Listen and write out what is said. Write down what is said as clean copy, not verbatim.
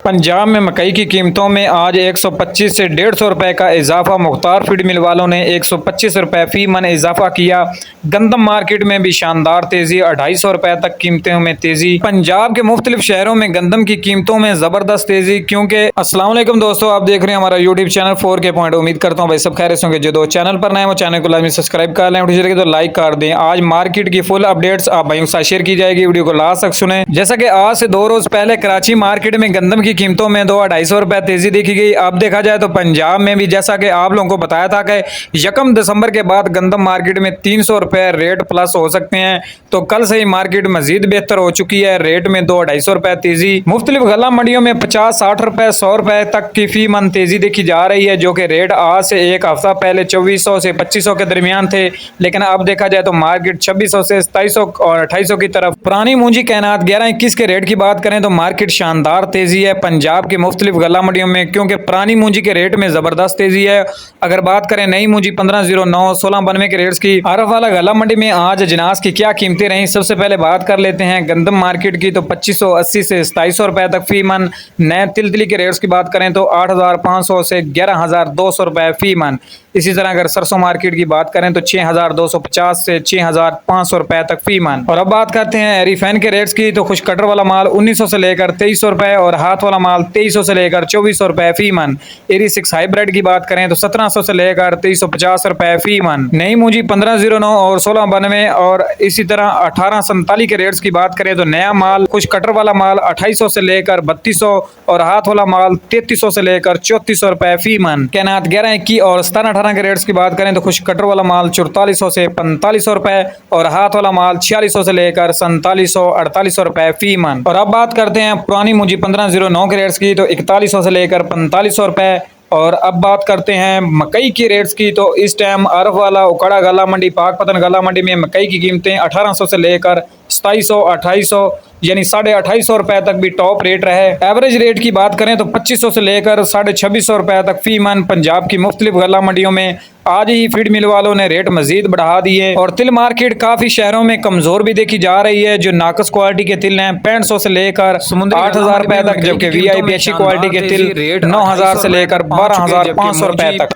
पंजाब में मकई की कीमतों में आज 125 से 150 रुपए का इजाफा। मुख्तार फीड मिल वालों ने 125 रुपए फी मन इजाफा किया। गंदम मार्केट में भी शानदार तेजी, 250 रुपए तक कीमतों में तेजी। पंजाब के मुख्तलिफ शहरों में गंदम की कीमतों में जबरदस्त तेजी। क्योंकि अस्सलाम वालेकुम दोस्तों, आप देख रहे हैं हमारा यूट्यूब चैनल 4K पॉइंट। उम्मीद करता हूँ भाई सब खैरियत होंगे। जो दोस्त चैनल पर नए वो चैनल को लाजमी सब्सक्राइब कर लें, वीडियो तो लाइक कर दें। आज मार्केट की फुल अपडेट्स आप भाइयों के साथ शेयर की जाएगी, वीडियो को लास्ट तक सुने। जैसा कि आज से 2 रोज पहले कराची मार्केट में गंदम की कीमतों में 2-250 रुपए तेजी देखी गई। अब देखा जाए तो पंजाब में भी, जैसा कि आप लोगों को बताया था कि 1 दिसंबर के बाद गंदम मार्केट में 300 रुपए रेट प्लस हो सकते हैं, तो कल से ही मार्केट मजीद बेहतर हो चुकी है। रेट में 2-250 रुपए तेजी। मुख्तलिफ गला मंडियों में 50-60 रुपए 100 रुपए तक की फी मन तेजी देखी जा रही है, जो कि रेट आज से एक हफ्ता पहले 2400 से 2500 के दरमियान थे। लेकिन अब देखा जाए तो मार्केट 2600 से 2700 और 2800 की तरफ। पुरानी मूंजी कैनात 11-21 के रेट की बात करें तो मार्केट शानदार तेजी है पंजाब के मुख्तलिफ गला मंडियों में, क्योंकि पुरानी मूंजी के रेट में जबरदस्त तेजी है। अगर बात करें नई मूंजी 1509 1692 के रेट्स की, आरफ वाला गला मंडी में आज अजनास की क्या कीमतें रही, सबसे पहले बात कर लेते हैं गंदम मार्केट की। तो 2580 से 2700 रुपए तक फी मन। नए तिलतली के रेट्स की बात करें तो 8500 से 11200 रुपए फी मन। इसी तरह अगर सरसों मार्केट की बात करें तो 6250 से 6500 रुपए तक फी मन। और अब बात करते हैं एरीफैन के रेट्स की। तो खुश कटर वाला माल 1900 से लेकर 2300 रुपए और हाथ वाला माल 2300 से लेकर 2400 रुपए फी मन। एरी 6 हाइब्रिड की बात करें तो 1700 से लेकर 2350 रुपए फी मन। नई मूंजी 1509 और 1692 और इसी तरह 1847 के रेट्स की बात करें तो नया माल खुश कटर वाला माल 2800 से लेकर 3200 और हाथ वाला माल 3300 से लेकर 3400 रुपए फी मन। कैनात 11-21 और 17-18 के रेट्स की बात करें तो खुश कटर वाला माल 4400 से 4500 रुपए और हाथ वाला माल 4600 से लेकर 4700-4800 रुपए फी मन। और अब बात करते हैं पुरानी मूंजी 1509 के रेट्स की। तो 4100 से लेकर 4500 रुपए। और अब बात करते हैं मकई के रेट्स की। तो इस टाइम आरफ वाला उकड़ा गला मंडी पाकपतन गला मंडी में मकई की कीमतें 1800 से लेकर 2700-2800 यानी 2850 रुपए तक भी टॉप रेट रहे। एवरेज रेट की बात करें तो 2500 से लेकर 2650 रुपए तक फी मन। पंजाब की मुख्तलिफ गला मंडियों में आज ही फीड मिल वालों ने रेट मजीद बढ़ा दिए। और तिल मार्केट काफी शहरों में कमजोर भी देखी जा रही है। जो नाकस क्वालिटी के तिल हैं 6500 से लेकर 8000 रुपए तक, जबकि VIP अच्छी क्वालिटी के तिल 9000 से लेकर 12500 रुपए तक।